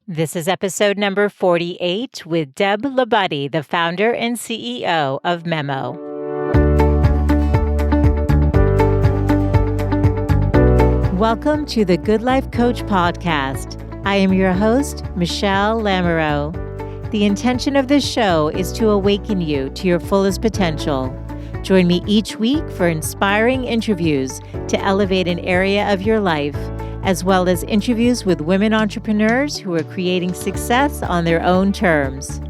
This is episode number 48 with Deb LaBudde, the founder and CEO of MEMO. Welcome to the Good Life Coach podcast. I am your host, Michelle Lamoureux. The intention of this show is to awaken you to your fullest potential. Join me each week for inspiring interviews to elevate an area of your life, as well as interviews with women entrepreneurs who are creating success on their own terms.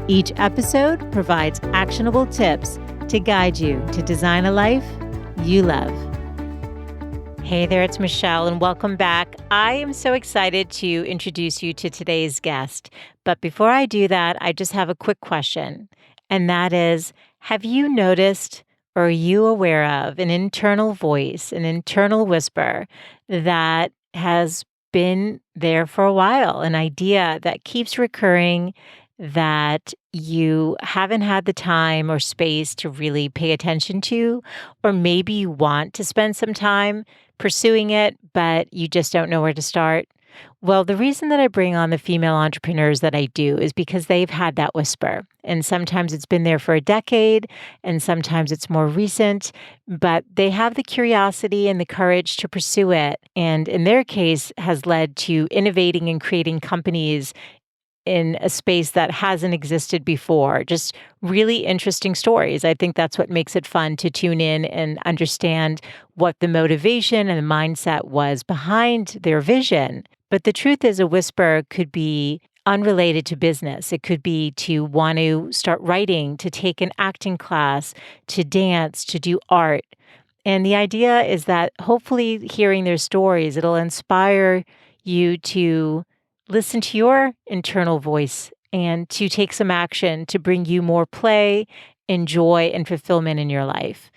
Each episode provides actionable tips to guide you to design a life you love. Hey there, it's Michelle, and welcome back. I am so excited to introduce you to today's guest. But before I do that, I just have a quick question, and that is, have you noticed or are you aware of an internal voice, an internal whisper that has been there for a while, an idea that keeps recurring that you haven't had the time or space to really pay attention to, or maybe you want to spend some time pursuing it, but you just don't know where to start? Well, the reason that I bring on the female entrepreneurs that I do is because they've had that whisper. And sometimes it's been there for a decade, and sometimes it's more recent, but they have the curiosity and the courage to pursue it. And in their case, has led to innovating and creating companies in a space that hasn't existed before. Just really interesting stories. I think that's what makes it fun to tune in and understand what the motivation and the mindset was behind their vision. But the truth is, a whisper could be unrelated to business. It could be to want to start writing, to take an acting class, to dance, to do art. And the idea is that hopefully hearing their stories, it'll inspire you to listen to your internal voice and to take some action to bring you more play and joy and fulfillment in your life.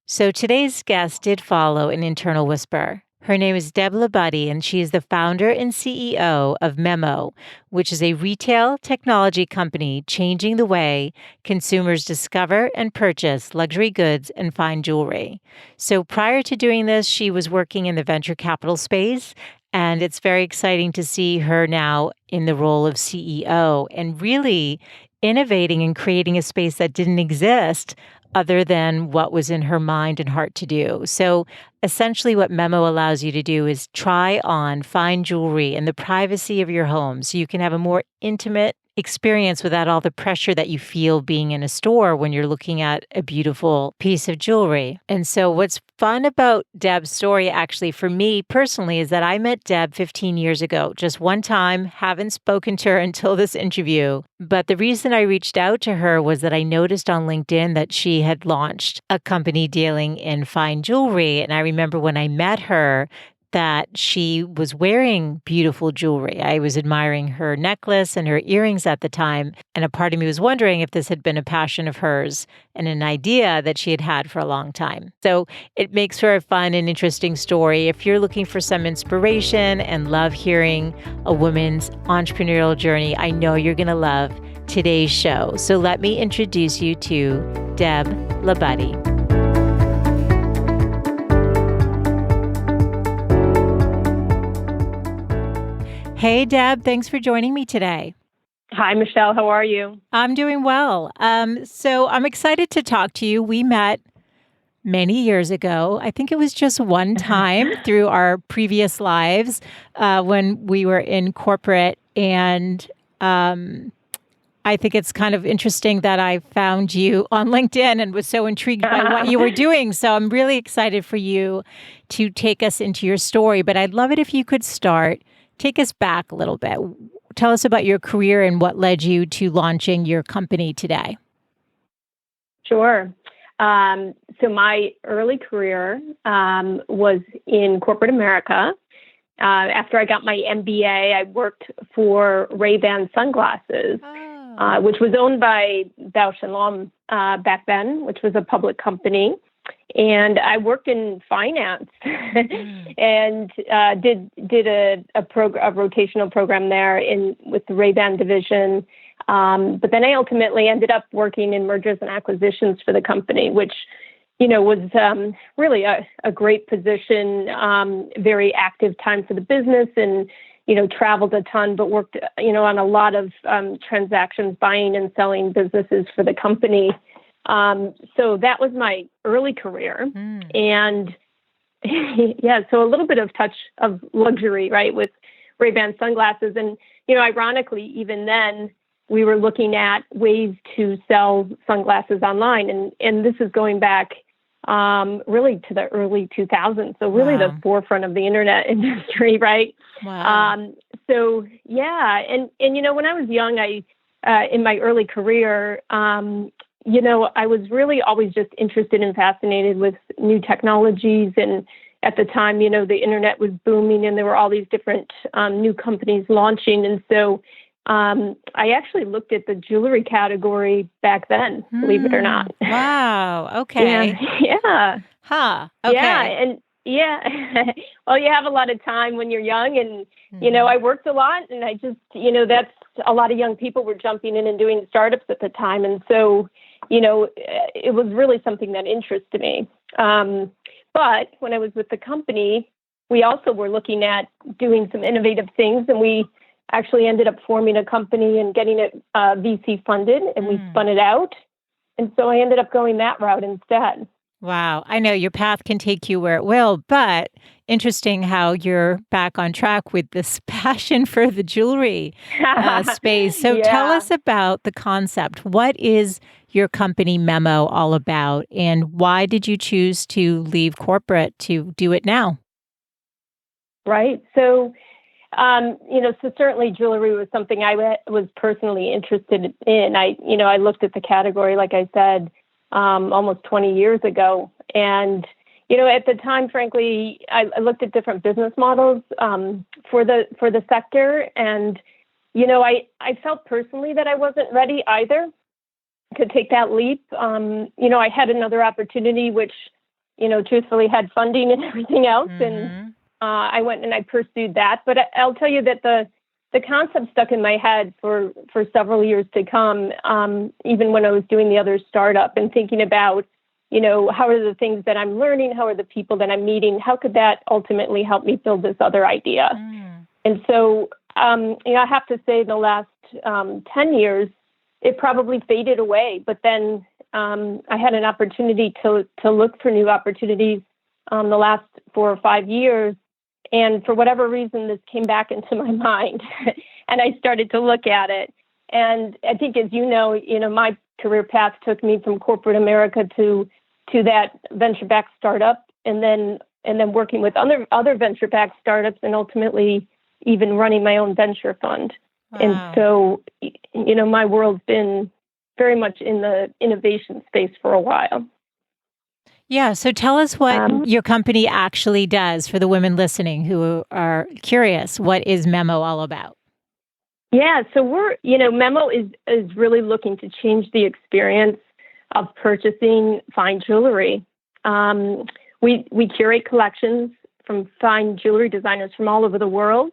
So today's guest did follow an internal whisper. Her name is Deb LaBudde, and she is the founder and CEO of MEMO, which is a retail technology company changing the way consumers discover and purchase luxury goods and fine jewelry. So prior to doing this, she was working in the venture capital space, and it's very exciting to see her now in the role of CEO and really innovating and creating a space that didn't exist other than what was in her mind and heart to do. So essentially what MEMO allows you to do is try on fine jewelry in the privacy of your home so you can have a more intimate experience without all the pressure that you feel being in a store when you're looking at a beautiful piece of jewelry. And so what's fun about Deb's story, actually, for me personally, is that I met Deb 15 years ago, just one time, haven't spoken to her until this interview. But the reason I reached out to her was that I noticed on LinkedIn that she had launched a company dealing in fine jewelry. And I remember when I met her, that she was wearing beautiful jewelry. I was admiring her necklace and her earrings at the time, and a part of me was wondering if this had been a passion of hers and an idea that she had had for a long time. So it makes for a fun and interesting story. If you're looking for some inspiration and love hearing a woman's entrepreneurial journey, I know you're going to love today's show. So let me introduce you to Deb LaBudde. Hey, Deb, thanks for joining me today. Hi, Michelle. How are you? I'm doing well. So I'm excited to talk to you. We met many years ago. I think it was just one time through our previous lives when we were in corporate. And I think it's kind of interesting that I found you on LinkedIn and was so intrigued by what you were doing. So I'm really excited for you to take us into your story. But I'd love it if you could take us back a little bit. Tell us about your career and what led you to launching your company today. Sure. So my early career was in corporate America. After I got my MBA, I worked for Ray-Ban sunglasses, which was owned by Bausch & Lomb back then, which was a public company. And I worked in finance and did a rotational program there with the Ray-Ban division. But then I ultimately ended up working in mergers and acquisitions for the company, which was really a great position, very active time for the business, and traveled a ton, but worked, on a lot of transactions, buying and selling businesses for the company. So that was my early career. And yeah, so a little bit of touch of luxury, right, with Ray-Ban sunglasses. And, ironically, even then, we were looking at ways to sell sunglasses online. And this is going back really to the early 2000s. So really the forefront of the internet industry, right? Wow. So, yeah. And when I was young, in my early career, I was really always just interested and fascinated with new technologies. And at the time, the internet was booming and there were all these different new companies launching. And so I actually looked at the jewelry category back then, believe it or not. Wow. Okay. Yeah. Huh. Okay. Yeah. And yeah. Well, you have a lot of time when you're young. And, I worked a lot. And I just, that's a lot of young people were jumping in and doing startups at the time. And so, it was really something that interested me. But when I was with the company, we also were looking at doing some innovative things. And we actually ended up forming a company and getting it VC funded, and we spun it out. And so I ended up going that route instead. Wow. I know your path can take you where it will, but interesting how you're back on track with this passion for the jewelry space. So tell us about the concept. What is your company MEMO all about, and why did you choose to leave corporate to do it now? Right. So, so certainly jewelry was something I was personally interested in. I looked at the category, like I said, almost 20 years ago. And, at the time, frankly, I looked at different business models for the sector. And, I felt personally that I wasn't ready either to take that leap. I had another opportunity, which, truthfully had funding and everything else. And I went and I pursued that. But I'll tell you that the concept stuck in my head for several years to come, even when I was doing the other startup and thinking about, how are the things that I'm learning? How are the people that I'm meeting? How could that ultimately help me build this other idea? And so, I have to say the last 10 years, it probably faded away. But then I had an opportunity to look for new opportunities the last 4 or 5 years. And for whatever reason, this came back into my mind and I started to look at it. And I think, as my career path took me from corporate America to that venture-backed startup, and then working with other venture-backed startups, and ultimately even running my own venture fund. Wow. And so, my world's been very much in the innovation space for a while. Yeah. So tell us what your company actually does for the women listening who are curious. What is MEMO all about? Yeah. So MEMO is really looking to change the experience of purchasing fine jewelry. We curate collections from fine jewelry designers from all over the world.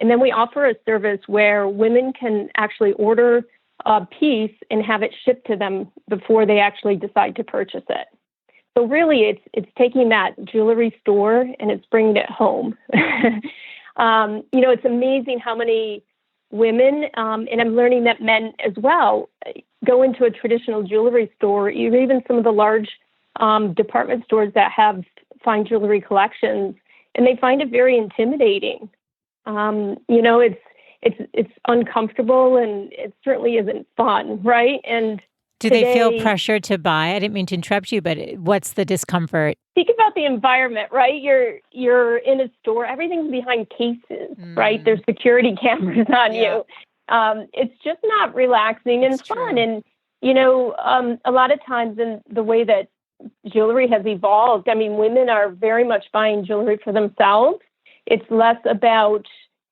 And then we offer a service where women can actually order a piece and have it shipped to them before they actually decide to purchase it. So really, it's taking that jewelry store and it's bringing it home. It's amazing how many women, and I'm learning that men as well, go into a traditional jewelry store, or even some of the large department stores that have fine jewelry collections, and they find it very intimidating. It's uncomfortable, and it certainly isn't fun, right? And do they feel pressure to buy? I didn't mean to interrupt you, but what's the discomfort? Think about the environment, right? You're in a store, everything's behind cases, right? There's security cameras on you. It's just not relaxing and fun. True. And, a lot of times in the way that jewelry has evolved, I mean, women are very much buying jewelry for themselves. It's less about,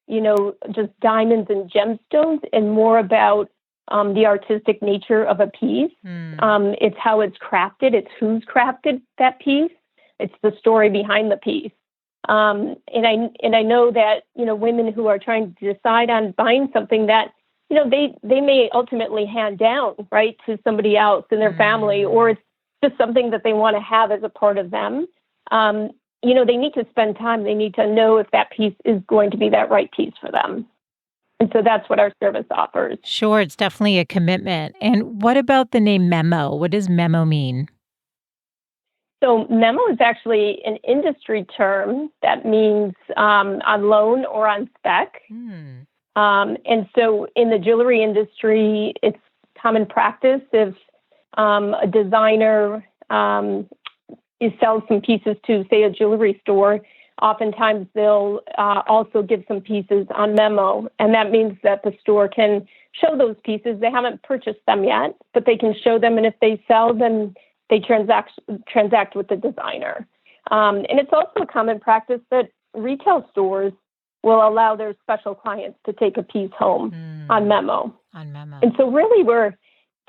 just diamonds and gemstones and more about the artistic nature of a piece. It's how it's crafted. It's who's crafted that piece. It's the story behind the piece. And I know that, women who are trying to decide on buying something that, they may ultimately hand down, right, to somebody else in their family, or it's just something that they want to have as a part of them. they need to spend time. They need to know if that piece is going to be that right piece for them. And so that's what our service offers. Sure, it's definitely a commitment. And what about the name MEMO? What does MEMO mean? So MEMO is actually an industry term that means on loan or on spec. And so in the jewelry industry, it's common practice if a designer sells some pieces to, say, a jewelry store, oftentimes they'll also give some pieces on MEMO. And that means that the store can show those pieces. They haven't purchased them yet, but they can show them. And if they sell, then they transact with the designer. And it's also a common practice that retail stores will allow their special clients to take a piece home on MEMO. And so really we're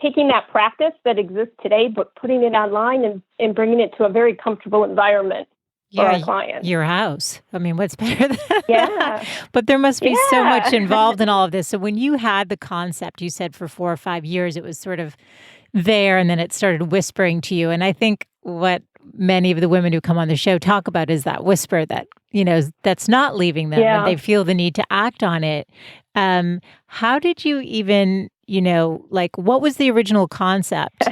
taking that practice that exists today, but putting it online and bringing it to a very comfortable environment for our clients. Your house. I mean, what's better than that? Yeah. But there must be so much involved in all of this. So when you had the concept, you said for 4 or 5 years, it was sort of there, and then it started whispering to you. And I think what many of the women who come on the show talk about is that whisper that, that's not leaving them, and they feel the need to act on it. How did you even, what was the original concept?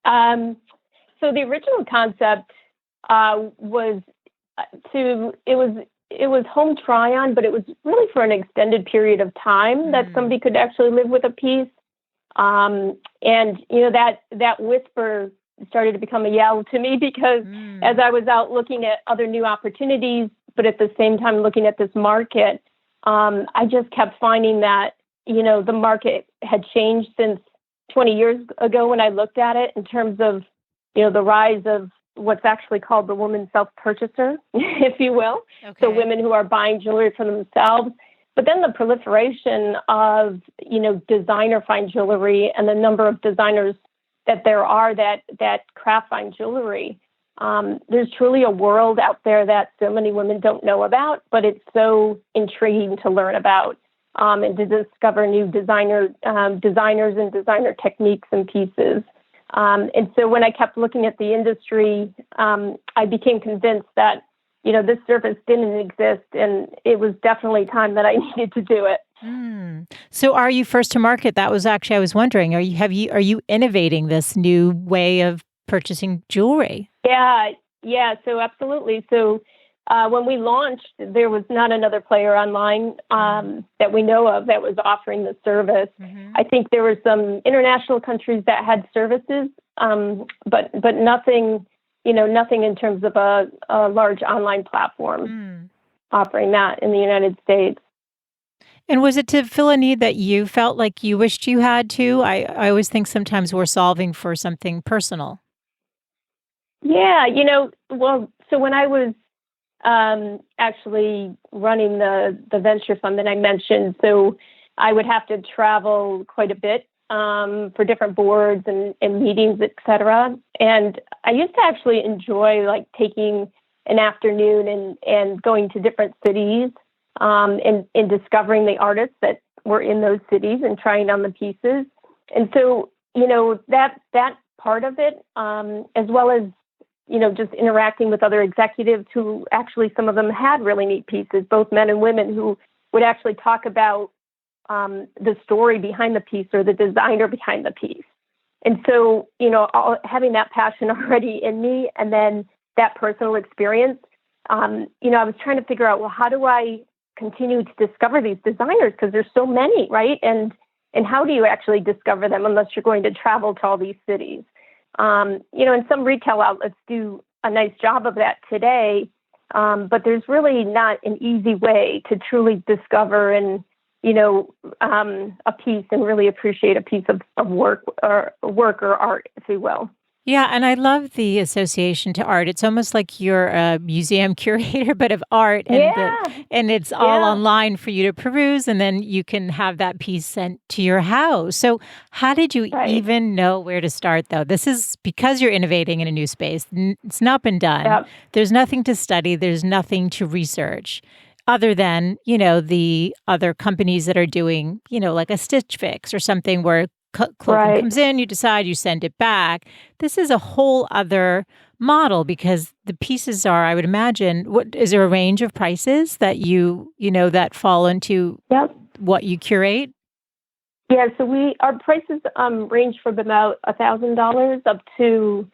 So the original concept was it was home try on, but it was really for an extended period of time that somebody could actually live with a piece. And that whisper started to become a yell to me because as I was out looking at other new opportunities, but at the same time looking at this market, I just kept finding that, the market had changed since 20 years ago when I looked at it in terms of, the rise of what's actually called the woman self-purchaser, if you will. Okay. So women who are buying jewelry for themselves. But then the proliferation of, designer fine jewelry and the number of designers that there are that craft fine jewelry. There's truly a world out there that so many women don't know about, but it's so intriguing to learn about and to discover new designers and designer techniques and pieces. And so when I kept looking at the industry, I became convinced that, this service didn't exist, and it was definitely time that I needed to do it. So are you first to market? That was actually, I was wondering, are you innovating this new way of purchasing jewelry? Yeah. So absolutely. So when we launched, there was not another player online that we know of that was offering the service. I think there were some international countries that had services, but nothing, nothing in terms of a large online platform offering that in the United States. And was it to fill a need that you felt like you wished you had too? I always think sometimes we're solving for something personal. Yeah, so when I was actually running the venture fund that I mentioned, so I would have to travel quite a bit for different boards and meetings, et cetera. And I used to actually enjoy taking an afternoon and going to different cities and discovering the artists that were in those cities and trying on the pieces. And so, that part of it, as well as, just interacting with other executives who actually, some of them had really neat pieces, both men and women, who would actually talk about the story behind the piece or the designer behind the piece. And so, having that passion already in me and then that personal experience, I was trying to figure out, well, how do I continue to discover these designers? Because there's so many, right? And how do you actually discover them unless you're going to travel to all these cities? And some retail outlets do a nice job of that today, but there's really not an easy way to truly discover and, a piece and really appreciate a piece of work or art, if you will. Yeah, and I love the association to art. It's almost like you're a museum curator, but of art, and it's all online for you to peruse, and then you can have that piece sent to your house. So how did you even know where to start, though? This is because you're innovating in a new space. It's not been done. Yep. There's nothing to study. There's nothing to research other than, the other companies that are doing, like a Stitch Fix or something where clothing comes in, you decide, you send it back. This is a whole other model? Because the pieces are, I would imagine, what is there a range of prices that that fall into Yep. what you curate? Yeah, so our prices range from about $1,000 up to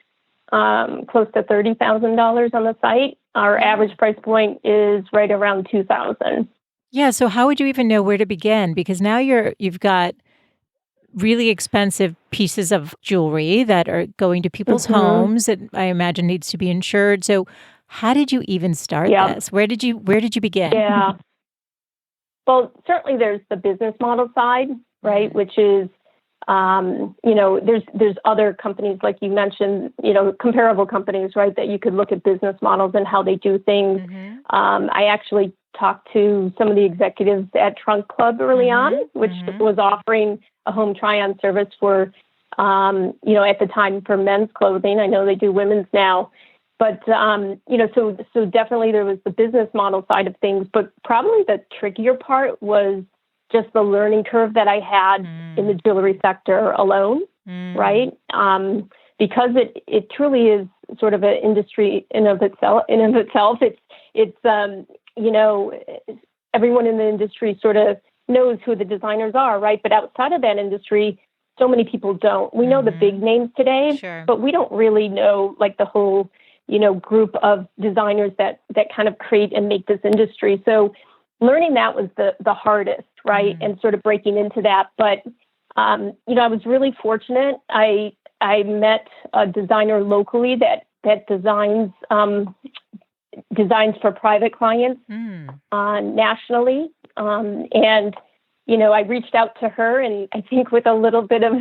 close to $30,000 on the site. Our average price point is right around 2,000. Yeah, so how would you even know where to begin? Because now you've got really expensive pieces of jewelry that are going to people's Mm-hmm. homes that I imagine needs to be insured. So how did you even start Yeah, this? Where did you begin? yeah. Well, certainly there's the business model side, right? Mm. Which is, there's other companies like you mentioned, comparable companies, right? That you could look at business models and how they do things. Mhm. I actually talked to some of the executives at Trunk Club early on, Mhm. which Mhm. was offering a home try-on service for, at the time for men's clothing. I know they do women's now. But, so definitely there was the business model side of things, but probably the trickier part was just the learning curve that I had in the Mm. jewelry sector alone, Mm. right? Because it truly is sort of an industry in of itself. It's everyone in the industry sort of knows who the designers are, right? But outside of that industry, so many people don't. We know the big Mhm. names today, Sure. but we don't really know like the whole group of designers that kind of create and make this industry. So learning that was the hardest, right? Mm. And sort of breaking into that. But I was really fortunate. I met a designer locally that designs for private clients Mm. nationally. And I reached out to her, and I think with a little bit of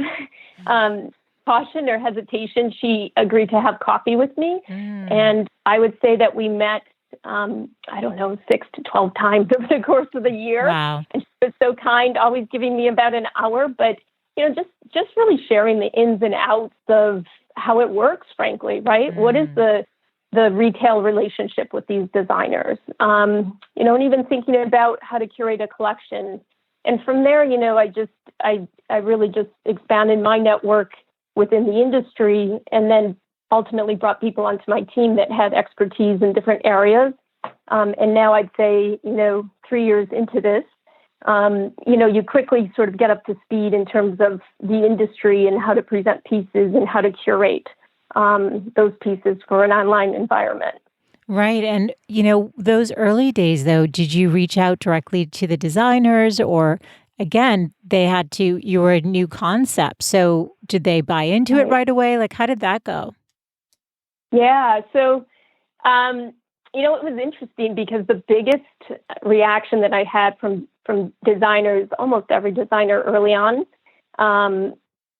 caution or hesitation, she agreed to have coffee with me. Mm. And I would say that we met, I don't know, 6 to 12 times over the course of the year. Wow. And she was so kind, always giving me about an hour, but, just really sharing the ins and outs of how it works, frankly, right? What is Mm. the retail relationship with these designers? And even thinking about how to curate a collection. And from there, I really just expanded my network within the industry, and then ultimately brought people onto my team that had expertise in different areas. And now I'd say, 3 years into this, you quickly sort of get up to speed in terms of the industry and how to present pieces and how to curate those pieces for an online environment. Right. And, those early days, though, did you reach out directly to the designers or again, you were a new concept. So did they buy into it Right. right away? Like, how did that go? Yeah. So, it was interesting because the biggest reaction that I had from designers, almost every designer early on,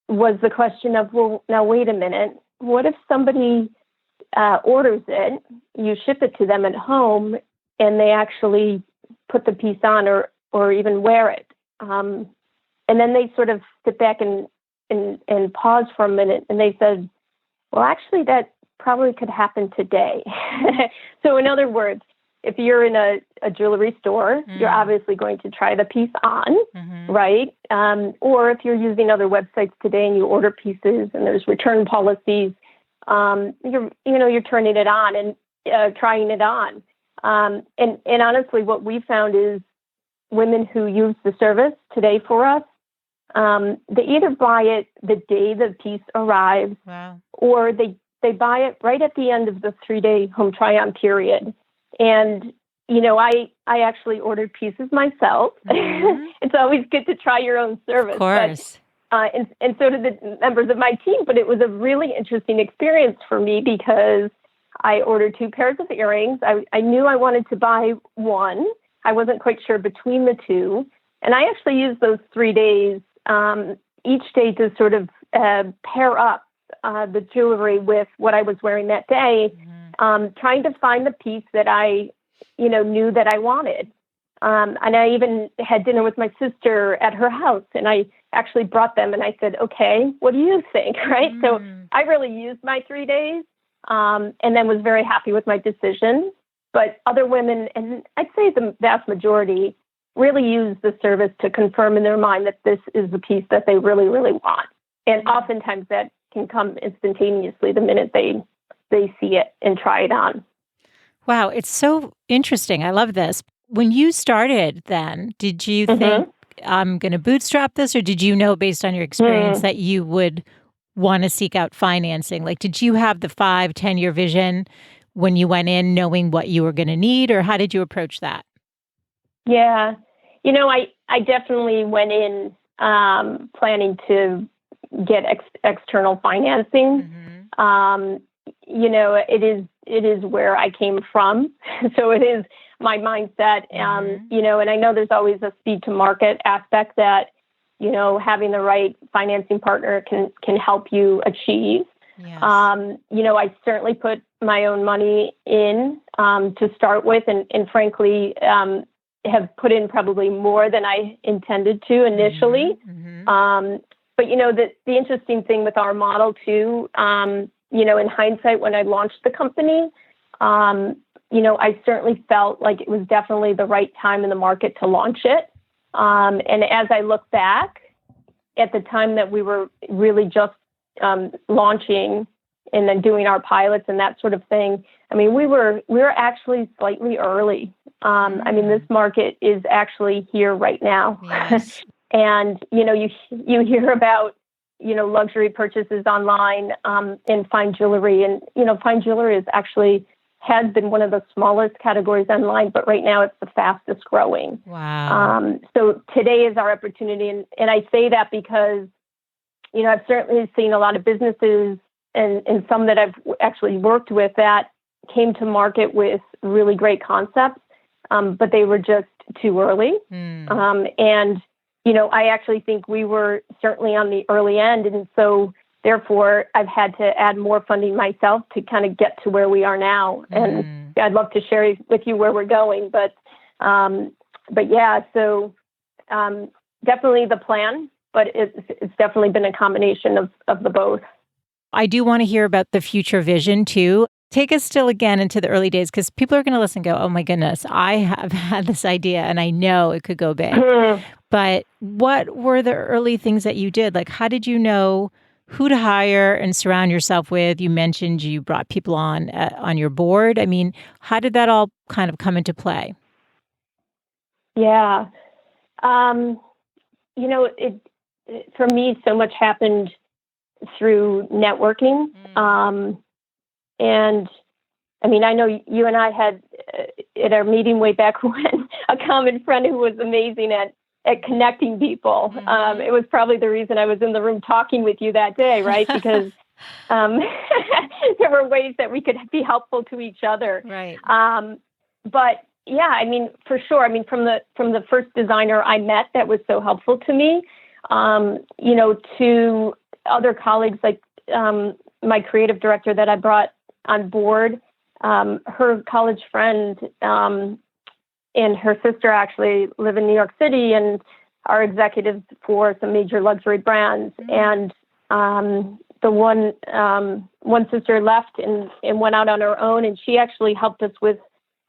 was the question of, well, now wait a minute, what if somebody orders it, you ship it to them at home, and they actually put the piece on or even wear it, and then they sort of sit back and pause for a minute, and they said, well, actually, that probably could happen today. So in other words, if you're in a jewelry store, you're Mm. obviously going to try the piece on, Mhm. right? Or if you're using other websites today and you order pieces and there's return policies, you're turning it on and trying it on. And honestly, what we found is women who use the service today for us, they either buy it the day the piece arrives, Wow. or they buy it right at the end of the 3-day home try-on period. And, I actually ordered pieces myself. Mhm. It's always good to try your own Of service, but course. and so did the members of my team. But it was a really interesting experience for me because I ordered 2 pairs of earrings. I knew I wanted to buy one. I wasn't quite sure between the two. And I actually used those 3 days each day to sort of pair up the jewelry with what I was wearing that day, trying to find the piece that I, knew that I wanted. And I even had dinner with my sister at her house, and I actually brought them and I said, okay, what do you think? Right. So Mm. I really used my 3 days and then was very happy with my decision. But other women, and I'd say the vast majority, really use the service to confirm in their mind that this is the piece that they really, really want. And oftentimes that can come instantaneously the minute they they see it and try it on. Wow, it's so interesting. I love this. When you started then, did you think I'm going to bootstrap this, or did you know based on your experience that you would want to seek out financing? Like, did you have the 5-10 year vision when you went in knowing what you were going to need, or how did you approach that? Yeah. I definitely went in planning to get external financing. It is where I came from. So it is my mindset. And I know there's always a speed to market aspect that, having the right financing partner can help you achieve. Yes. I certainly put my own money in to start with, and frankly, have put in probably more than I intended to initially. But the interesting thing with our model too, in hindsight, when I launched the company, I certainly felt like it was definitely the right time in the market to launch it. And as I look back at the time that we were really just launching and then doing our pilots and that sort of thing, I mean, we were actually slightly early. I mean, this market is actually here right now. Yes. And, you hear about, luxury purchases online in fine jewelry. And, fine jewelry has been one of the smallest categories online, but right now it's the fastest growing. Wow. So today is our opportunity. And I say that because, I've certainly seen a lot of businesses and some that I've actually worked with that came to market with really great concepts, but they were just too early. And, I actually think we were certainly on the early end. And so therefore, I've had to add more funding myself to kind of get to where we are now. And I'd love to share with you where we're going. But yeah, so definitely the plan, but it's definitely been a combination of the both. I do want to hear about the future vision too. Take us still again into the early days, because people are going to listen and go, oh my goodness, I have had this idea and I know it could go big. But what were the early things that you did? Like, how did you know who to hire and surround yourself with? You mentioned you brought people on your board. I mean, how did that all kind of come into play? Yeah. For me, so much happened through networking. And I mean, I know you and I had at our meeting way back when a common friend who was amazing at connecting people. It was probably the reason I was in the room talking with you that day, right? Because there were ways that we could be helpful to each other. Right. But yeah, I mean, for sure. I mean, from the first designer I met that was so helpful to me, to other colleagues like my creative director that I brought on board, her college friend and her sister actually live in New York City and are executives for some major luxury brands. And the one sister left and went out on her own, and she actually helped us with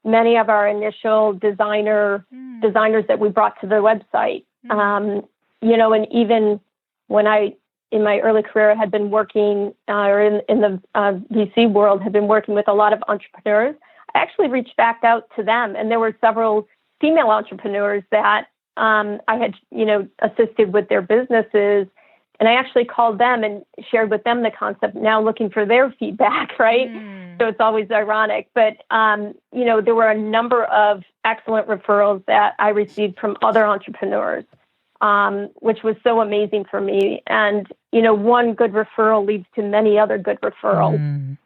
many of our initial designers that we brought to the website. And even when I, in my early career, had been working, or in the VC world, had been working with a lot of entrepreneurs, I actually reached back out to them. And there were several female entrepreneurs that I had, assisted with their businesses. And I actually called them and shared with them the concept, now looking for their feedback, right? So it's always ironic. But, there were a number of excellent referrals that I received from other entrepreneurs, which was so amazing for me. And, one good referral leads to many other good referrals.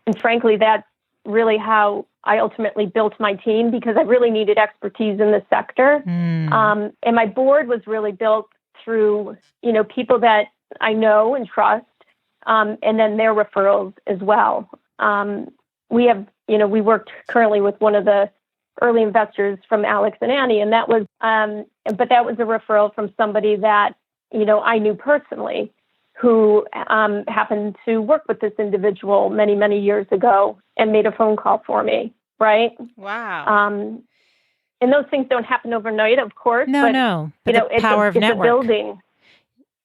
And frankly, that's really how I ultimately built my team, because I really needed expertise in the sector. And my board was really built through, people that I know and trust, and then their referrals as well. We have, we worked currently with one of the early investors from Alex and Annie, and that was, but that was a referral from somebody that, I knew personally, who happened to work with this individual many, many years ago and made a phone call for me, right? Wow. And those things don't happen overnight, of course. No. But the power of network. It's a building.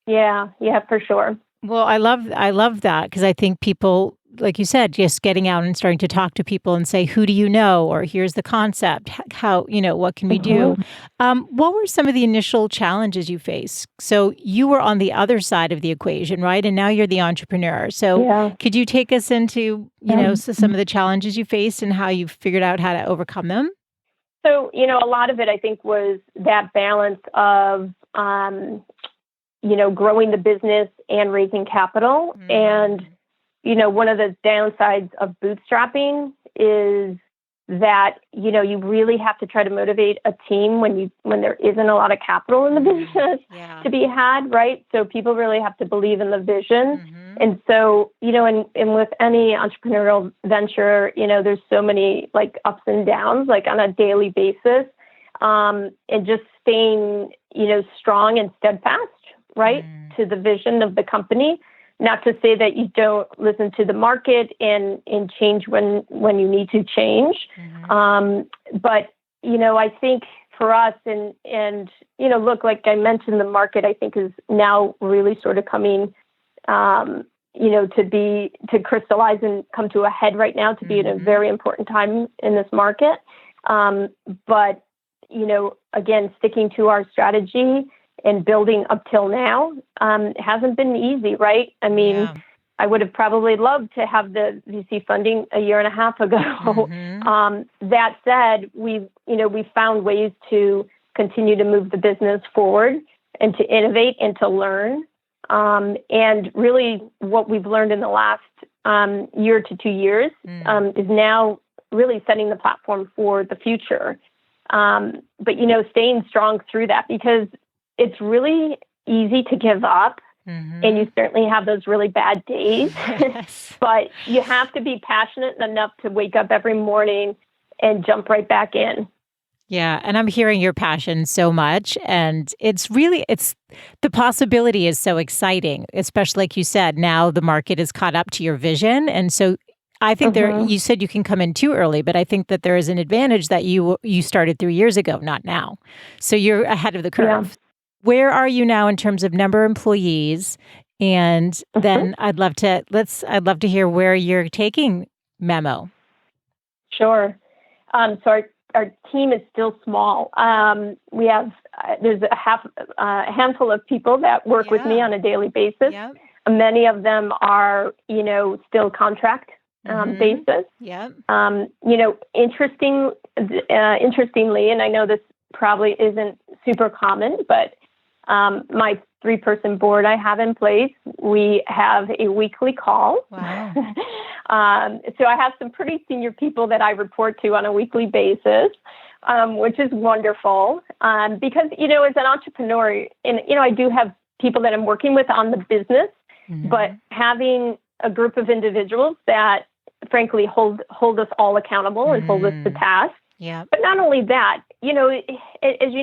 Yeah, for sure. Well, I love that, because I think people like you said, just getting out and starting to talk to people and say, who do you know? Or here's the concept. How, what can we do? What were some of the initial challenges you faced? So you were on the other side of the equation, right? And now you're the entrepreneur. So could you take us into, some of the challenges you faced and how you figured out how to overcome them? So, a lot of it, I think, was that balance of, growing the business and raising capital. And, one of the downsides of bootstrapping is that, you really have to try to motivate a team when there isn't a lot of capital in the business to be had, right? So people really have to believe in the vision. And so, and with any entrepreneurial venture, there's so many like ups and downs, like on a daily basis, and just staying, strong and steadfast, right, to the vision of the company. Not to say that you don't listen to the market and change when you need to change. But, I think for us and look, like I mentioned, the market, I think, is now really sort of coming, to crystallize and come to a head right now, to be at a very important time in this market. But, again, sticking to our strategy and building up till now hasn't been easy, right? I mean, I would have probably loved to have the VC funding a year and a half ago. That said, we found ways to continue to move the business forward and to innovate and to learn. And really what we've learned in the last year to 2 years is now really setting the platform for the future. But, staying strong through that, because it's really easy to give up. And you certainly have those really bad days, but you have to be passionate enough to wake up every morning and jump right back in. Yeah. And I'm hearing your passion so much. And it's the possibility is so exciting, especially like you said, now the market is caught up to your vision. And so I think you said you can come in too early, but I think that there is an advantage that you started 3 years ago, not now. So you're ahead of the curve. Yeah. Where are you now in terms of number of employees? And then I'd love to hear where you're taking MEMO. Sure. So our team is still small. We have there's a handful of people that work with me on a daily basis. Many of them are still contract basis. Interestingly, and I know this probably isn't super common, but my 3-person board I have in place, we have a weekly call. Wow. So I have some pretty senior people that I report to on a weekly basis, which is wonderful. Because, as an entrepreneur, and, I do have people that I'm working with on the business, but having a group of individuals that frankly hold us all accountable and hold us to task. Yeah. But not only that, as you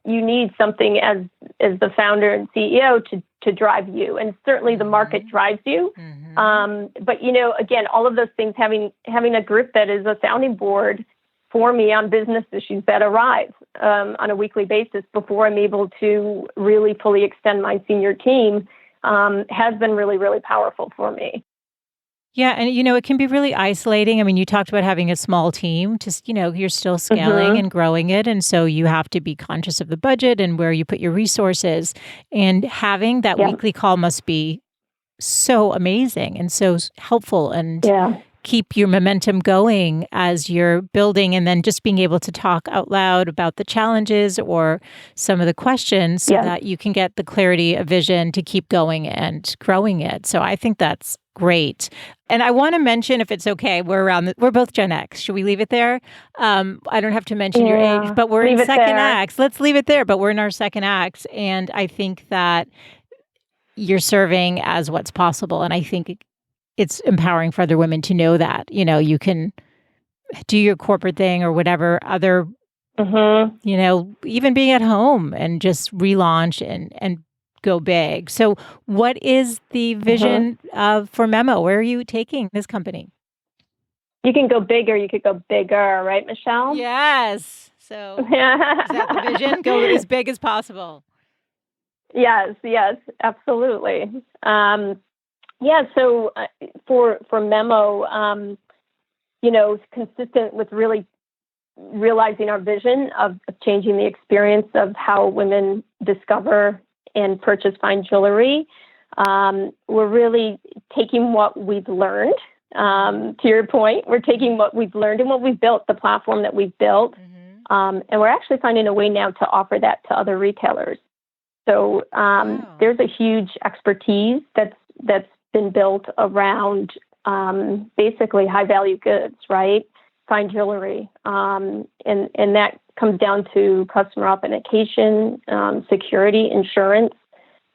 need something as the founder and CEO to drive you, and certainly the market drives you. But again, all of those things, having a group that is a sounding board for me on business issues that arise on a weekly basis before I'm able to really fully extend my senior team has been really, really powerful for me. Yeah. And, it can be really isolating. I mean, you talked about having a small team, just, you're still scaling and growing it. And so you have to be conscious of the budget and where you put your resources. And having that weekly call must be so amazing and so helpful and keep your momentum going as you're building, and then just being able to talk out loud about the challenges or some of the questions so that you can get the clarity of vision to keep going and growing it. So I think that's great. And I want to mention, if it's okay, we're both Gen X. Should we leave it there? I don't have to mention your age, but we're in second acts. Let's leave it there, but we're in our second acts. And I think that you're serving as what's possible. And I think it's empowering for other women to know that, you can do your corporate thing or whatever other, even being at home and just relaunch and go big. So what is the vision for MEMO? Where are you taking this company? You can go big or you could go bigger, right, Michelle? Yes. So is that the vision? Go as big as possible. Yes, absolutely. Yeah. So for MEMO, consistent with really realizing our vision of changing the experience of how women discover and purchase fine jewelry, we're really taking what we've learned. To your point, we're taking what we've learned and what we've built, the platform that we've built, and we're actually finding a way now to offer that to other retailers. So there's a huge expertise that's been built around basically high value goods, right? Fine jewelry, and that comes down to customer authentication, security, insurance,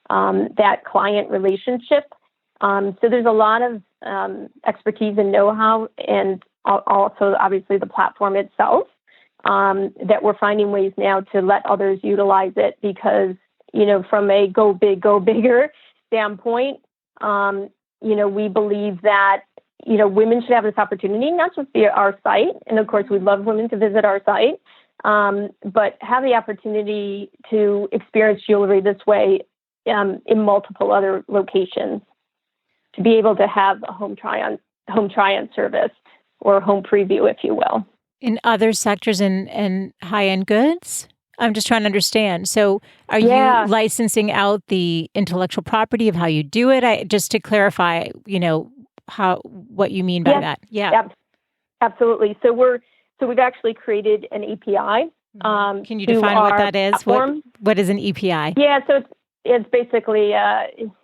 that client relationship. So there's a lot of expertise and know-how, and also obviously the platform itself, that we're finding ways now to let others utilize it because, from a go big, go bigger standpoint, we believe that, women should have this opportunity, not just via our site. And of course, we'd love women to visit our site, but have the opportunity to experience jewelry this way in multiple other locations, to be able to have a home try-on service or home preview, if you will. In other sectors and high-end goods? I'm just trying to understand. So are you licensing out the intellectual property of how you do it? Just to clarify, what you mean by that. Yeah. Absolutely. So we've actually created an API. Can you define what that is? What is an API? Yeah. So it's basically,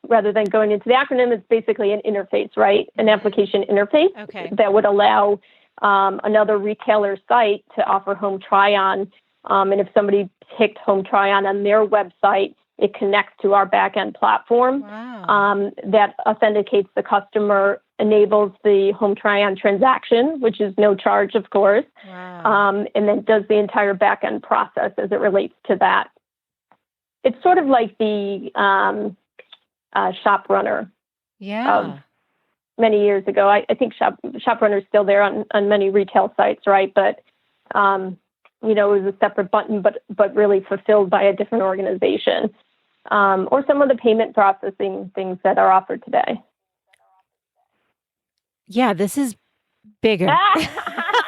rather than going into the acronym, it's basically an interface, right? An application interface that would allow another retailer site to offer home try-on. And if somebody picked home try-on on their website, it connects to our back-end platform that authenticates the customer, enables the home try-on transaction, which is no charge, of course, and then does the entire back-end process as it relates to that. It's sort of like the Shop Runner of many years ago. I think Shop Runner is still there on many retail sites, right? But it was a separate button, but really fulfilled by a different organization, or some of the payment processing things that are offered today. Yeah, this is bigger.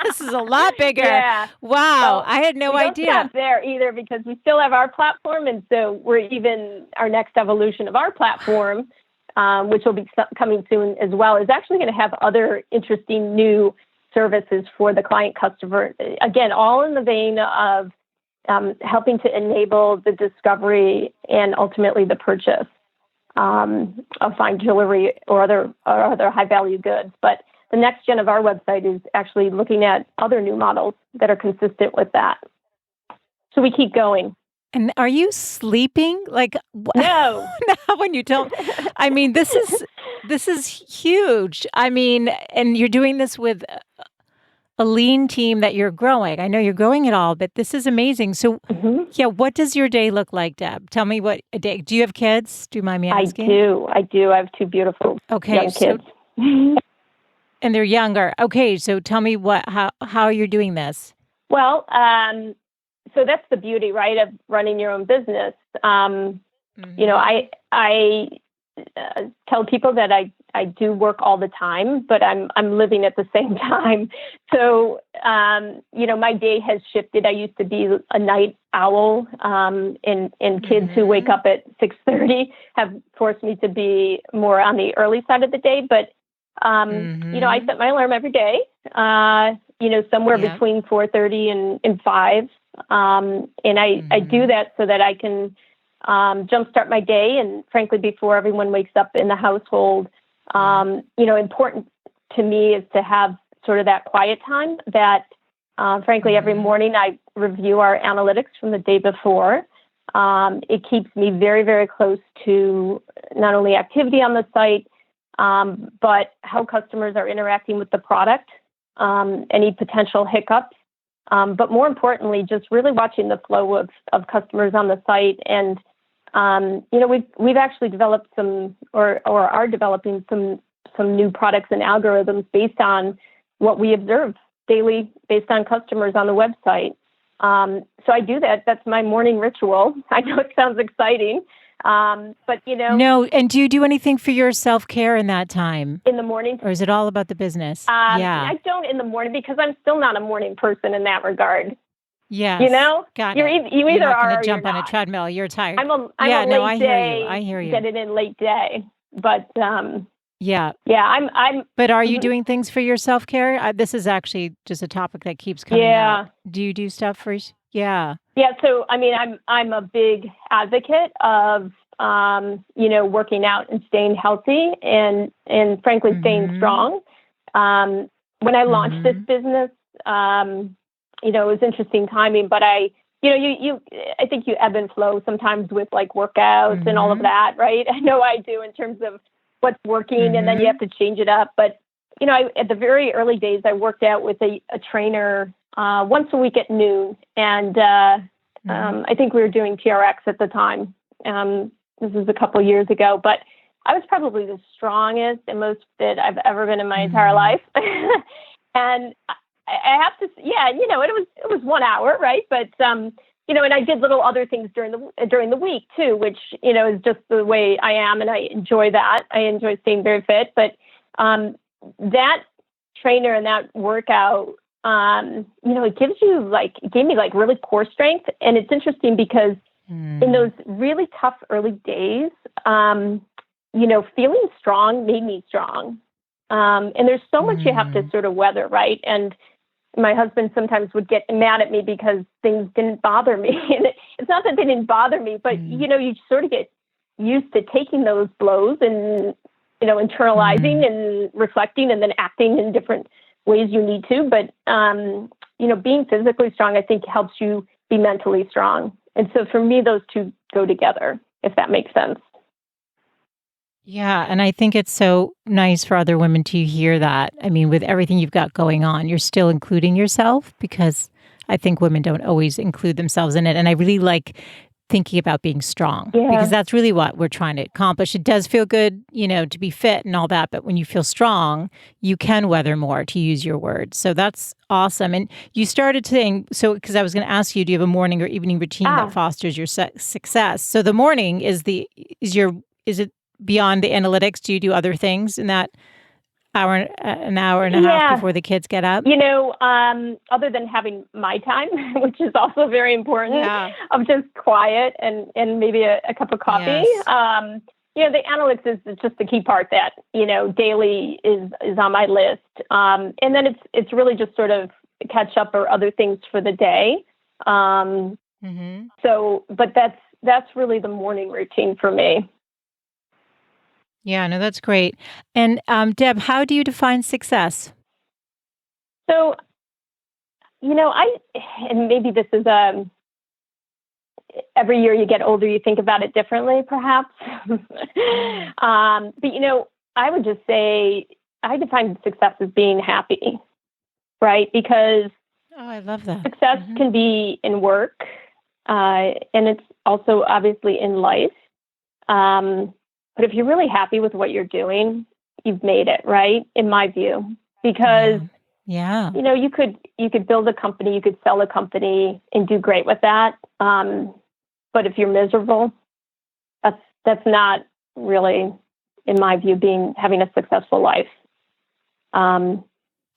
This is a lot bigger. Yeah. Wow, I had no idea. We don't stop there either because we still have our platform, and so our next evolution of our platform, which will be coming soon as well, is actually going to have other interesting new services for the client customer. Again, all in the vein of helping to enable the discovery and ultimately the purchase of fine jewelry or other high value goods. But the next gen of our website is actually looking at other new models that are consistent with that. So we keep going. And are you sleeping? Like, no. When you don't, I mean, this is huge. I mean, and you're doing this with a lean team that you're growing. I know you're growing it all, but this is amazing. So, what does your day look like, Deb? Tell me what a day. Do you have kids? Do you mind me asking? I do. I have two beautiful young kids. And they're younger. Okay, so tell me how you're doing this. Well, so that's the beauty, right, of running your own business. I tell people that I do work all the time, but I'm living at the same time. So, my day has shifted. I used to be a night owl, and kids who wake up at 6:30 have forced me to be more on the early side of the day. But, I set my alarm every day, somewhere between 4:30 and 5. And I do that so that I can jumpstart my day. And frankly, before everyone wakes up in the household, important to me is to have sort of that quiet time that, frankly, every morning I review our analytics from the day before. It keeps me very, very close to not only activity on the site, but how customers are interacting with the product, any potential hiccups. But more importantly, just really watching the flow of customers on the site. And, we've actually developed some or are developing some new products and algorithms based on what we observe daily based on customers on the website. So I do that. That's my morning ritual. I know it sounds exciting, But No, and do you do anything for your self-care in that time? in the morning, Or is it all about the business? Yeah. I don't in the morning because I'm still not a morning person in that regard. Yes. Got it. You You're either not going are to or you're jump on a not. treadmill. You're tired. I'm a Yeah, no, late I hear you. day, I hear you. get it in late day. But Yeah. yeah, I'm But are you mhm. doing things for your self-care? This is actually just a topic that keeps coming up. Yeah. Do you do stuff for Yeah. Yeah, so I mean, I'm a big advocate of working out and staying healthy and frankly staying Mhm. strong. When I launched this Mhm. business, it was interesting timing, but I think you ebb and flow sometimes with like workouts and all of Mhm. that, right? I know I do in terms of what's working, and then you have Mhm. to change it up. But at the very early days, I worked out with a trainer once a week at noon, and Mhm. I think we were doing TRX at the time. This was a couple years ago, but I was probably the strongest and most fit I've ever been in my entire Mhm. life. And I have to, yeah, it was 1 hour, right? But and I did little other things during the week too, which is just the way I am, and I enjoy that. I enjoy staying very fit, but that trainer and that workout, it gave me like really core strength, and it's interesting because in those Mm. really tough early days, feeling strong made me strong. And there's so much you have to Mm. sort of weather, right? And my husband sometimes would get mad at me because things didn't bother me. And it's not that they didn't bother me, but, Mm. you sort of get used to taking those blows and, internalizing Mm. and reflecting and then acting in different ways you need to. But, being physically strong, I think helps you be mentally strong. And so for me, those two go together, if that makes sense. Yeah, and I think it's so nice for other women to hear that. I mean, with everything you've got going on, you're still including yourself because I think women don't always include themselves in it. And I really like thinking about being strong because Yeah. that's really what we're trying to accomplish. It does feel good, to be fit and all that, but when you feel strong, you can weather more, to use your words. So that's awesome. And you started saying, so because I was going to ask you, do you have a morning or evening routine that Ah, fosters your success? So the morning is your is it beyond the analytics? Do you do other things in that an hour and a half yeah. before the kids get up? Other than having my time, which is also very important, Yeah. of just quiet and maybe a cup of coffee. Yes. The analytics is just the key part that, daily is on my list. And then it's really just sort of catch up or other things for the day. Um, Mhm. but that's really the morning routine for me. Yeah, no, that's great. And, Deb, how do you define success? So, I, and maybe this is, every year you get older, you think about it differently, perhaps. Mm. But I would just say I define success as being happy, right? Because Oh, I love that. success Mhm. can be in work, and it's also obviously in life. But if you're really happy with what you're doing, you've made it, right? In my view, because Yeah. Yeah. you could build a company, you could sell a company, and do great with that. But if you're miserable, that's not really, in my view, having a successful life. Um,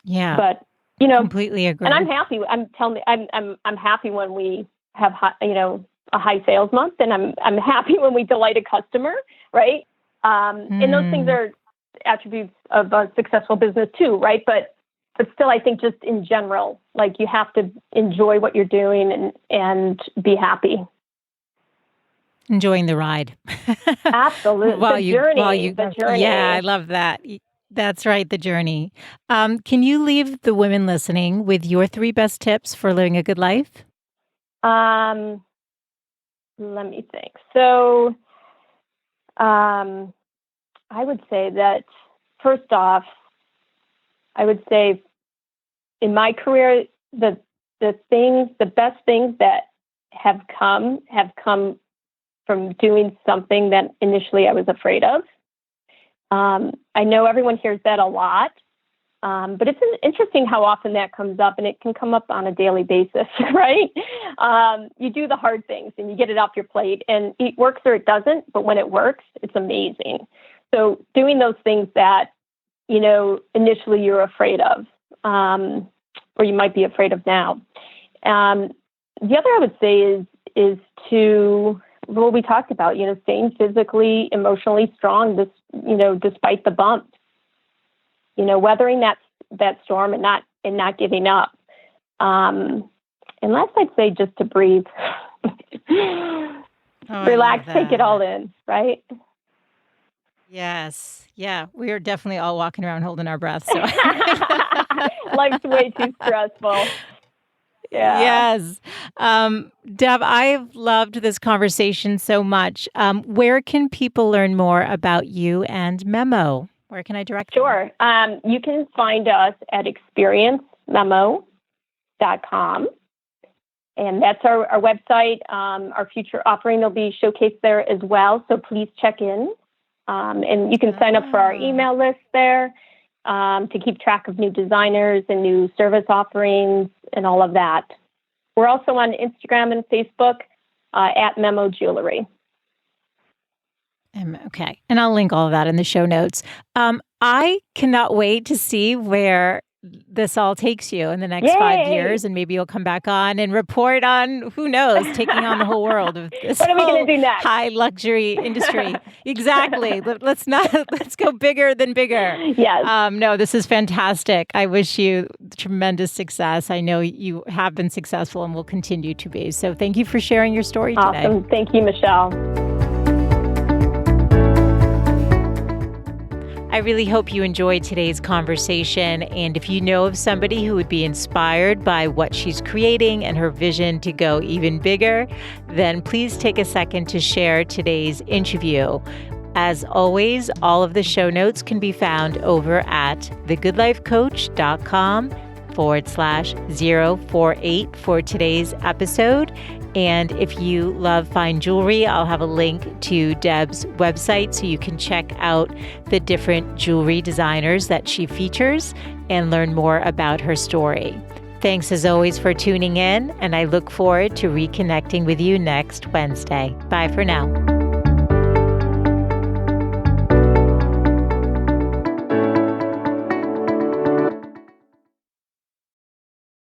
Yeah. but Completely and I'm agree. happy. I'm happy when we have a high sales month, and I'm happy when we delight a customer, right? And those things Mm. are attributes of a successful business too, right? But still, I think just in general, like you have to enjoy what you're doing and be happy. Enjoying the ride. Absolutely. While The while journey, you the Yeah, I journey. love that. That's right, the journey. Can you leave the women listening with your 3 best tips for living a good life? Um, Let me think. So, um, I would say that first off, I would say in my career, the best things that have come from doing something that initially I was afraid of. I know everyone hears that a lot, But it's interesting how often that comes up, and it can come up on a daily basis, right? You do the hard things and you get it off your plate, and it works or it doesn't, but when it works, it's amazing. So doing those things that, initially you're afraid of, or you might be afraid of now. The other I would say is to what we talked about, staying physically, emotionally strong, despite the bumps. Weathering that storm and not giving up. And last, I'd say just to breathe, relax, take it all in, right? Yes. Yeah. We are definitely all walking around holding our breath. So life's way too stressful. Yeah. Yes. Deb, I've loved this conversation so much. Where can people learn more about you and MEMO? Where can I direct them? Sure. You can find us at experiencememo.com. And that's our website. Our future offering will be showcased there as well. So please check in. And you can sign up for our email list there to keep track of new designers and new service offerings and all of that. We're also on Instagram and Facebook at MEMO Jewelry. Okay. And I'll link all of that in the show notes. I cannot wait to see where this all takes you in the next 5 years. And maybe you'll come back on and report on, who knows, taking on the whole world of this what are we going to do next? High luxury industry. Exactly. Let's go bigger than bigger. Yes. No, this is fantastic. I wish you tremendous success. I know you have been successful and will continue to be. So thank you for sharing your story today. Awesome. Thank you, Michelle. I really hope you enjoyed today's conversation. And if you know of somebody who would be inspired by what she's creating and her vision to go even bigger, then please take a second to share today's interview. As always, all of the show notes can be found over at thegoodlifecoach.com/048 for today's episode. And if you love fine jewelry, I'll have a link to Deb's website so you can check out the different jewelry designers that she features and learn more about her story. Thanks as always for tuning in, and I look forward to reconnecting with you next Wednesday. Bye for now.